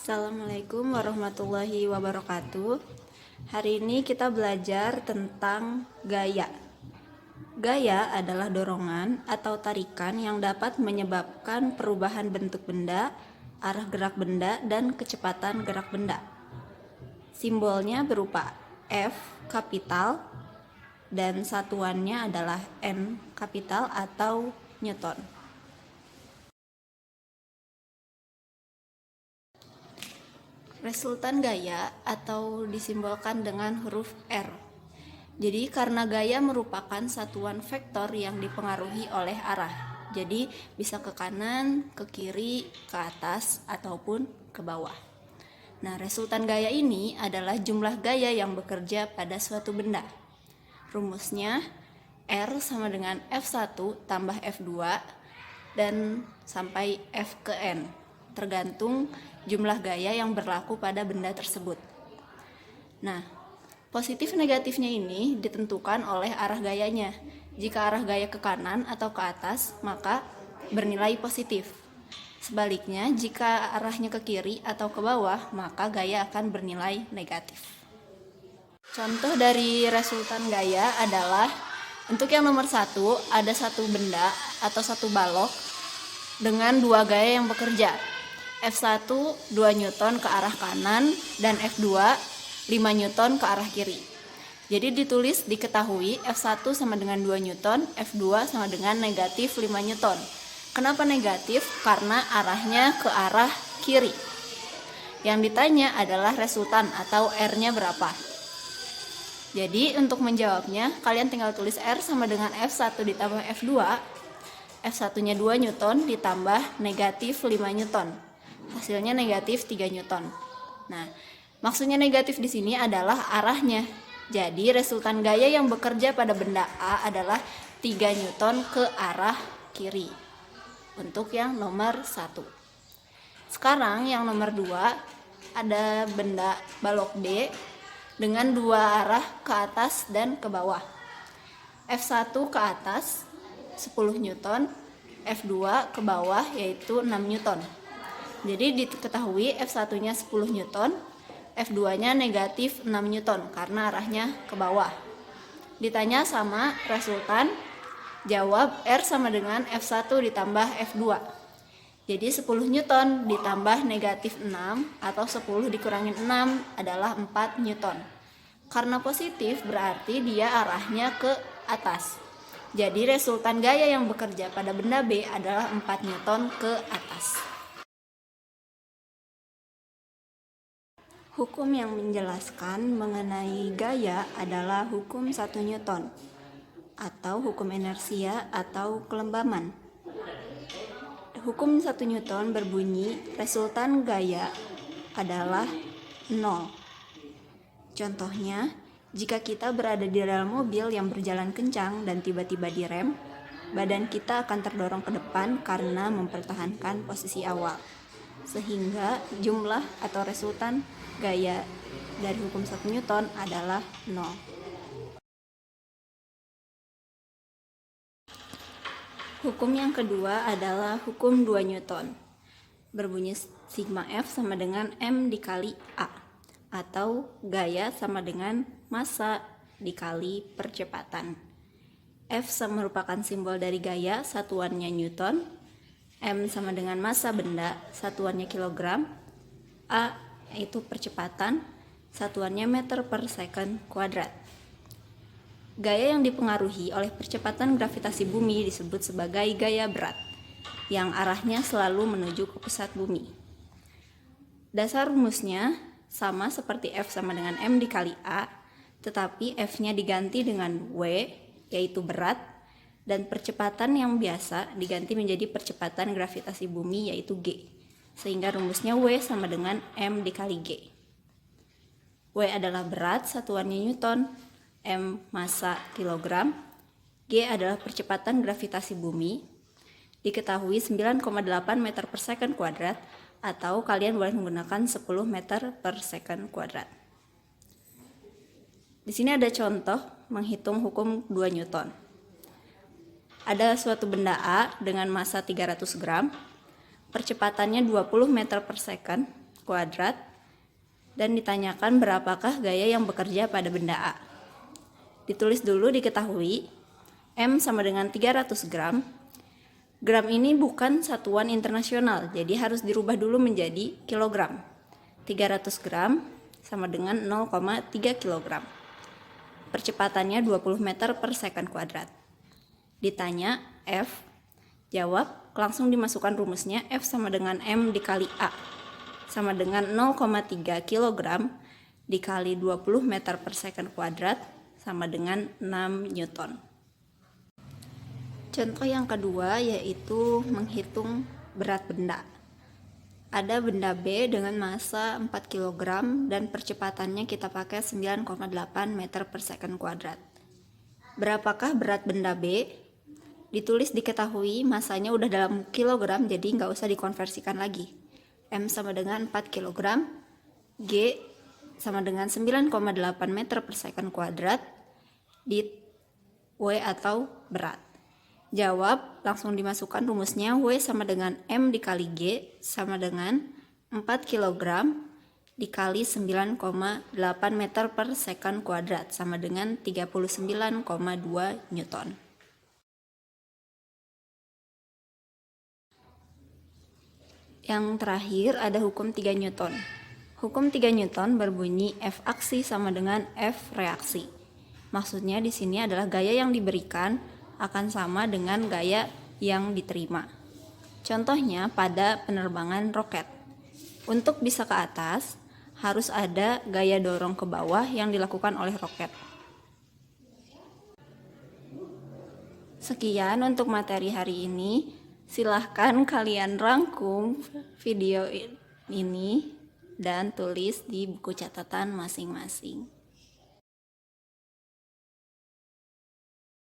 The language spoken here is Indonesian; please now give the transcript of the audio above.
Assalamualaikum warahmatullahi wabarakatuh. Hari ini kita belajar tentang gaya. Gaya adalah dorongan atau tarikan yang dapat menyebabkan perubahan bentuk benda, arah gerak benda, dan kecepatan gerak benda. Simbolnya berupa F kapital dan satuannya adalah N kapital atau Newton. Resultan gaya atau disimbolkan dengan huruf R. Jadi karena gaya merupakan satuan vektor yang dipengaruhi oleh arah. Jadi bisa ke kanan, ke kiri, ke atas, ataupun ke bawah. Nah, resultan gaya ini adalah jumlah gaya yang bekerja pada suatu benda. Rumusnya R sama dengan F1 tambah F2 dan sampai F ke N, tergantung jumlah gaya yang berlaku pada benda tersebut. Nah, positif negatifnya ini ditentukan oleh arah gayanya. Jika arah gaya ke kanan atau ke atas, maka bernilai positif. Sebaliknya, jika arahnya ke kiri atau ke bawah, maka gaya akan bernilai negatif. Contoh dari resultan gaya adalah untuk yang nomor 1, ada satu benda atau satu balok dengan dua gaya yang bekerja. F1 2 Newton ke arah kanan dan F2 5 Newton ke arah kiri. Jadi diketahui F1 sama dengan 2 Newton, F2 sama dengan negatif 5 Newton. Kenapa negatif? Karena arahnya ke arah kiri. Yang ditanya adalah resultan atau R-nya berapa. Jadi untuk menjawabnya, kalian tinggal tulis R sama dengan F1 ditambah F2. F1-nya 2 Newton ditambah negatif 5 Newton. Hasilnya negatif 3 Newton. Nah, maksudnya negatif di sini adalah arahnya. Jadi resultan gaya yang bekerja pada benda A adalah 3 Newton ke arah kiri. Untuk yang nomor 1. Sekarang yang nomor 2, ada benda balok D dengan dua arah ke atas dan ke bawah. F1 ke atas 10 Newton, F2 ke bawah yaitu 6 Newton. Jadi diketahui F1-nya 10 Newton, F2-nya negatif 6 Newton karena arahnya ke bawah. Ditanya sama resultan, jawab R sama dengan F1 ditambah F2. Jadi 10 Newton ditambah negatif 6 atau 10 dikurangin 6 adalah 4 Newton. Karena positif berarti dia arahnya ke atas. Jadi resultan gaya yang bekerja pada benda B adalah 4 Newton ke atas. Hukum yang menjelaskan mengenai gaya adalah hukum 1 Newton atau hukum inersia atau kelembaman. Hukum 1 Newton berbunyi resultan gaya adalah 0. Contohnya, jika kita berada di dalam mobil yang berjalan kencang dan tiba-tiba direm, badan kita akan terdorong ke depan karena mempertahankan posisi awal. Sehingga jumlah atau resultan gaya dari hukum 1 Newton adalah 0. Hukum yang kedua adalah hukum 2 Newton. Berbunyi sigma F sama dengan M dikali A, atau gaya sama dengan massa dikali percepatan. F merupakan simbol dari gaya, satuannya Newton. M sama dengan massa benda, satuannya kilogram. A yaitu percepatan, satuannya meter per second kuadrat. Gaya yang dipengaruhi oleh percepatan gravitasi bumi disebut sebagai gaya berat, yang arahnya selalu menuju ke pusat bumi. Dasar rumusnya sama seperti F sama dengan M dikali A, tetapi F-nya diganti dengan W, yaitu berat, dan percepatan yang biasa diganti menjadi percepatan gravitasi bumi, yaitu G. Sehingga rumusnya W sama dengan M dikali G. W adalah berat, satuannya Newton, M massa kilogram, G adalah percepatan gravitasi bumi, diketahui 9,8 meter per second kuadrat, atau kalian boleh menggunakan 10 meter per second kuadrat. Di sini ada contoh menghitung hukum 2 Newton. Ada suatu benda A dengan massa 300 gram, percepatannya 20 meter per second kuadrat dan ditanyakan berapakah gaya yang bekerja pada benda A. Ditulis dulu diketahui M sama dengan 300 gram. Gram ini bukan satuan internasional, jadi harus dirubah dulu menjadi kilogram. 300 gram sama dengan 0,3 kilogram. Percepatannya 20 meter per second kuadrat. Ditanya F, jawab, langsung dimasukkan rumusnya F sama dengan M dikali A sama dengan 0,3 kg dikali 20 meter per second kuadrat sama dengan 6 Newton. Contoh yang kedua yaitu menghitung berat benda. Ada benda B dengan massa 4 kg dan percepatannya kita pakai 9,8 meter per second kuadrat. Berapakah berat benda B? Ditulis diketahui masanya udah dalam kilogram, jadi nggak usah dikonversikan lagi. M sama dengan 4 kg, G sama dengan 9,8 meter per second kuadrat, di W atau berat. Jawab, langsung dimasukkan rumusnya W sama dengan M dikali G sama dengan 4 kg dikali 9,8 meter per second kuadrat sama dengan 39,2 Newton. Yang terakhir ada hukum 3 Newton. Hukum 3 Newton berbunyi F aksi sama dengan F reaksi. Maksudnya di sini adalah gaya yang diberikan akan sama dengan gaya yang diterima. Contohnya pada penerbangan roket. Untuk bisa ke atas, harus ada gaya dorong ke bawah yang dilakukan oleh roket. Sekian untuk materi hari ini. Silahkan kalian rangkum video ini dan tulis di buku catatan masing-masing.